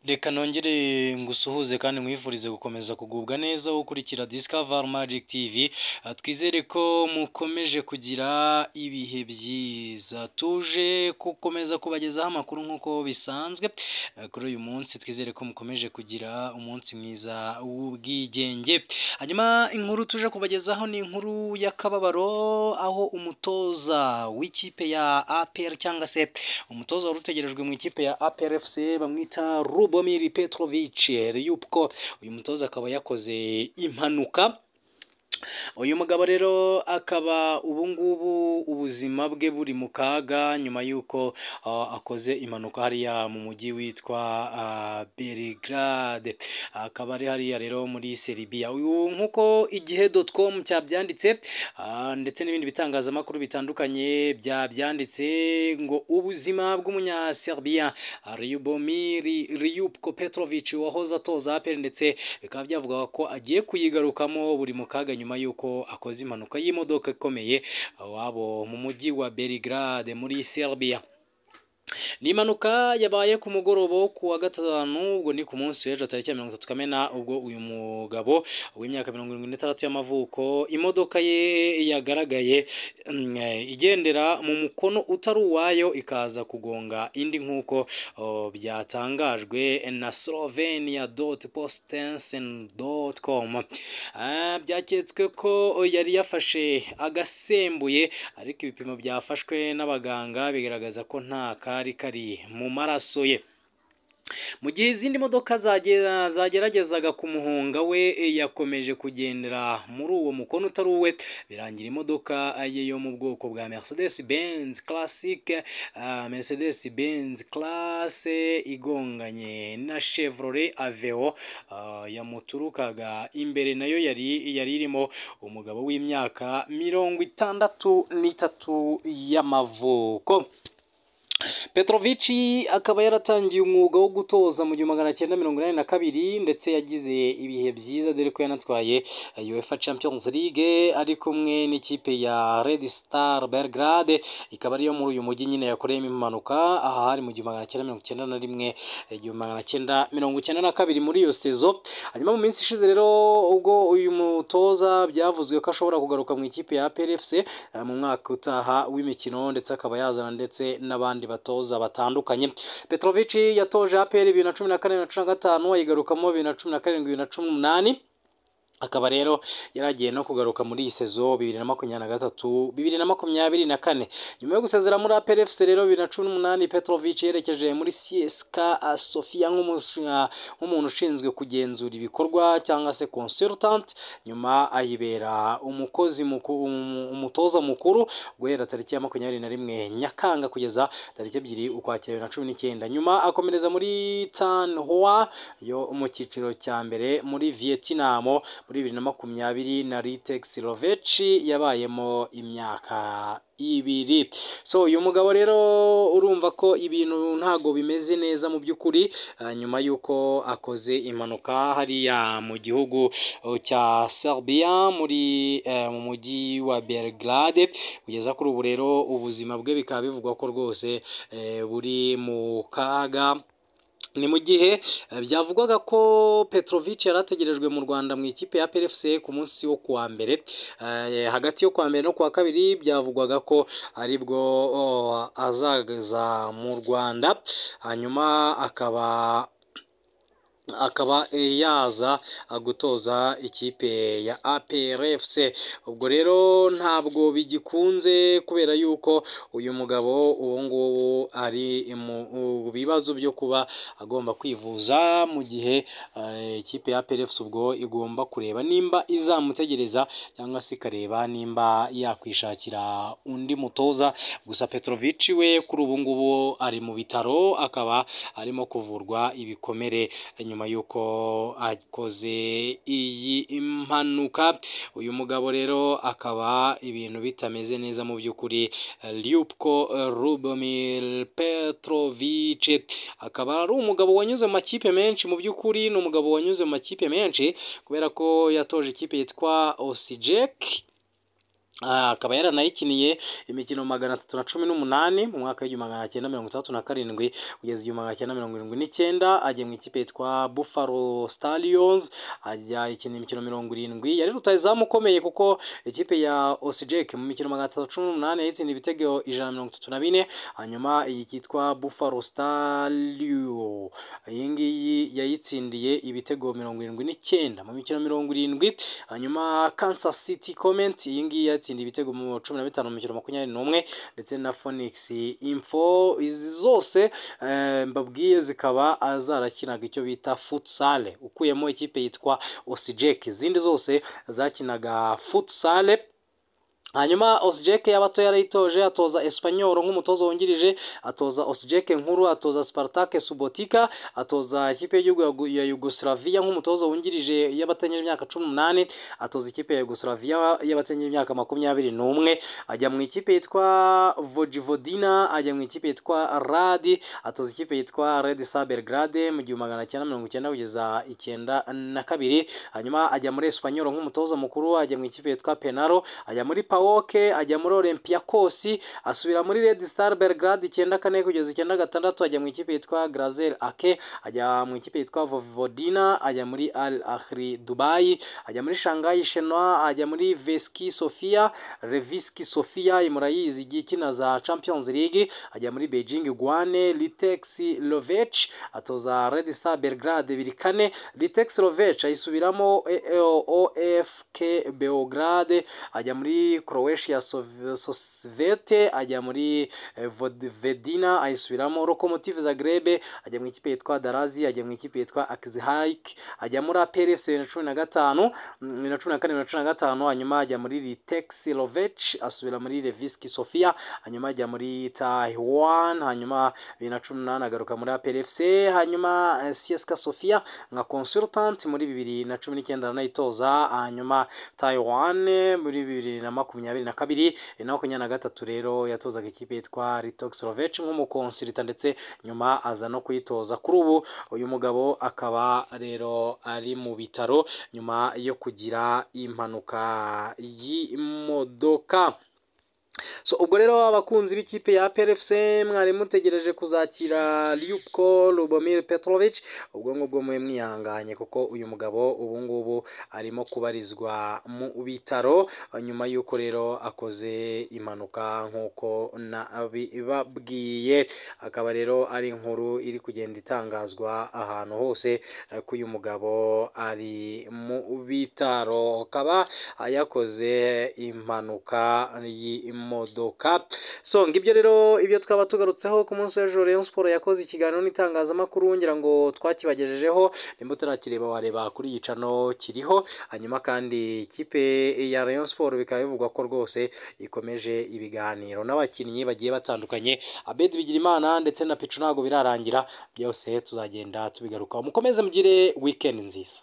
Reka nongere ngusuhuze kandi nkwifurize gukomeza kugubwa neza ukurikira Discover Magic TV. Twizere ko mukomeje kugira ibihe byiza. Tuje gukomeza kubagezaho amakuru nk'uko bisanzwe. Kuri uyu munsi twizere ko mukomeje kugira umunsi mwiza w'ubwigenge. Hanyuma inkuru tuje kubagezaho ni inkuru y'akababaro, aho umutoza w'ikipe ya APR cyangwa se umutoza wari utegerejwe mu ikipe ya APR FC bamwita Lubomir Petrovic Ryubko. Uyu mutoza akaba yakoze impanuka. Uyu mugabo rero akaba ubu ngubu ubuzima bwe buri mu kaga nyuma y'uko akoze impanuka hariya mu mujyi witwa Belgrade, akaba ari hariya rero muri Serbia. Nk'uko igihe.com cyabyanditse ndetse n'ibindi bitangazamakuru bitandukanye byabyanditse ngo ubuzima bw'umunya Serbia Lubomir Ryubko Petrovic wahoze atoza APR ndetse bikaba byavuga ko agiye kuyigarukamo buri mu kaga nyuma y'uko akoze impanuka y'imodoka ikomeye wabo mu mujyi wa Belgrade muri Serbia. Ni impanuka yabaye ku mugoroba wo ku wa gatanu, ubwo ni ku munsi w'ejo tariki ya 30 Kamena, ubwo uyu mugabo w'imyaka 76 y'amavuko imodoka ye yagaragaye igendera mu mukono utari uwayo ikaza kugonga indi nk'uko byatangajwe na Slovenia.postensen.com. Byaketswe ko yari yafashe agasembuye, ariko ibipimo byafashwe n'abaganga bigaragaza ko nta kari mu maraso ye. Mu gihe izindi modoka zageragezaga kumuhunga, we yakomeje kugendera muri uwo mukono utari uwe, birangira imodoka ye yo mu bwoko bwa Mercedes-Benz Classe igonganye na Chevrolet Aveo yamuturukaga imbere, nayo yari irimo umugabo w'imyaka 63 y'amavuko. Petrovic akaba yaratangiye umwuga wo gutoza mu 1982 ndetse yagize ibihe byiza, dore ko yanatwaye UEFA Champions League ari kumwe n'ikipe ya Red Star Belgrade, ikaba ariyo muri uyu mujyi nyine yakoreyemo impanuka. Aha hari mu 1991 1992 muri iyo sezo. Hanyuma mu minsi ishize rero, ubwo uyu mutoza byavuzwe ko ashobora kugaruka mu ikipe ya APR FC mu mwaka utaha w'imikino, ndetse akaba yazana ndetse n'abandi batoza batandukanye. Petrovic yatoje APR 2014-2015, ayigarukamo 2017-2018. Akaba rero yaragiye no kugaruka muri iyi sezo 2023-2024. Nyuma yo gusezera muri APR FC rero 2018, Petrovic yerekeje muri CSKA Sofia nk'umuntu ushinzwe kugenzura ibikorwa cyangwa se consultant. Nyuma ayibera umutoza mukuru guhera tariki ya 21 Nyakanga kugeza tariki 2 Ukwakira 2019. Nyuma akomereza muri Tan Hoa yo mu cyiciro cya mbere muri Vietnam muri 2020 na Ritex Lovech yabayemo imyaka 2. So uyu mugabo rero urumva ko ibintu ntago bimeze neza mu by'ukuri, nyuma y'uko akoze impanuka hariya mu gihugu cya Serbia muri mu mujyi wa Belgrade. Kugeza kuri ubu rero ubuzima bwe bikaba bivugwa ko rwose buri mu kaga. Ni mu gihe byavugwaga ko Petrovic yarategerejwe mu Rwanda mu ikipe ya APR FC ku munsi wo kuwa mbere, hagati yo kuwa mbere no kuwa kabiri byavugwaga ko aribwo azaza mu Rwanda, hanyuma akaba yaza gutoza ikipe ya APR FC. Ubwo rero ntabwo bigikunze kubera yuko uyu mugabo ubu ngubu ari mu bibazo byo kuba agomba kwivuza, mu gihe ikipe ya APR FC ubwo igomba kureba nimba izamutegereza cyangwa se ikareba nimba yakwishakira undi mutoza. Gusa Petrovic we kuri ubu ngubu ari mu bitaro, akaba arimo kuvurwa ibikomere nyuma y'uko akoze iyi impanuka. Uyu mugabo rero akaba ibintu bitameze neza mu by'ukuri. Ryubko Lubomir Petrovic akaba ari umugabo wanyuze mu makipe menshi, mu by'ukuri ni umugabo wanyuze mu makipe menshi kubera ko yatoje ikipe yitwa Osijek akaba yaranayikiniye imikino 318 mu mwaka w'1967 kugeza 1979. Agiye mu ikipe yitwa Buffalo Stallions, ajya ikina imikino 70. Yari rutahizamu ukomeye kuko ikipe ya Osijek mu mikino 318 yatsindiye ibitego 134. Hanyuma iyi kitwa Buffalo Stallions, iyi ngiyi yayitsindiye ibitego 79 mu mikino 70. Hanyuma Kansas City Comment, iyi ngiyi yatsindiye ibitego mu 15 mu mikino 21, ndetse na Phoenix Info. Izi zose mbabwiye zikaba zarakinaga icyo bita futsal, ukuyemo ikipe yitwa Osijek, izindi zose zakinaga futsal. Hanyuma Osijek y'abato yarayitoje, atoza Espanyol nk'umutoza wungirije, atoza Osijek nkuru, atoza Spartak Subotica, atoza ikipe y'igihugu ya Yugoslavia nk'umutoza wungirije y'abatangira imyaka 18, atoza ikipe ya Yugoslavia y'abatangira imyaka 21. Ajya mu ikipe yitwa Vojvodina, ajya mu ikipe yitwa Radi, atoza ikipe yitwa Red Star Belgrade mu 1990 kugeza 92. Hanyuma ajya muri Espanyol nk'umutoza mukuru, ajya mu ikipe yitwa Penaro, ajya muri Paok, ajya muri Olympiacos, asubira muri Red Star Belgrade 94 kugeza 96. Ajya mu ikipe yitwa Grazer Ake, ajya mu ikipe yitwa Vojvodina, ajya muri Al Ahly Dubai, ajya muri Shanghai Shenhua, ajya muri Veski Sofia, Reviski Sofia imurayizi igikina za Champions League, ajya muri Beijing Guane, Litex Lovech, atoza Red Star Belgrade 24. Litex Lovech ayisubiramo OFK Beograd, ajya muri Croatia Sosvete, ajya muri Vojvodina ayisubiramo Lokomotiv Zagreb, ajya mu ikipe yitwa Darazi, ajya mu ikipe yitwa Akizhaik, ajya muri APR FC 2015 2014. Hanyuma ajya muri Litex Lovech, asubira muri Reviski Sofia, hanyuma ajya muri Taiwan, hanyuma 2018 agaruka muri APR FC, hanyuma CSKA Sofia nka consultant muri 2019 anayitoza, hanyuma Taiwan muri 2022. Na 2023 rero yatozaga ikipe yitwa Litex Lovech nk'umukonsultant, ndetse nyuma aza no kuyitoza. Kuri ubu uyu mugabo akaba rero ari mu bitaro nyuma yo kugira impanuka y'imodoka. So ubwo rero abakunzi b'ikipe ya APR FC mwari mutegereje kuzakira Lyubko Lubomir Petrovic, ubwo ngubwo mwe mwihanganye kuko uyu mugabo ubu ngubu arimo kubarizwa mu bitaro nyuma y'uko rero akoze impanuka nk'uko nabibabwiye. Akaba rero ari inkuru iri kugenda itangazwa ahantu hose ko uyu mugabo ari mu bitaro, akaba yakoze impanuka y'imodoka. So ngibyo rero ibyo twaba tugarutseho ku munsi w'ejo. Rayon Sport yakoze ikiganiro n'itangazamakuru, ngira ngo twakibagejejeho, nimba utarakireba wareba kuri iyi channel kiriho. Hanyuma kandi ikipe ya Rayon Sport bikaba bivugwa ko rwose ikomeje ibiganiro n'abakinnyi bagiye batandukanye. Abed Bigirimana ndetse na Pichu ntago birarangira, byose tuzagenda tubigaruka. Mukomeze mugire weekend nziza.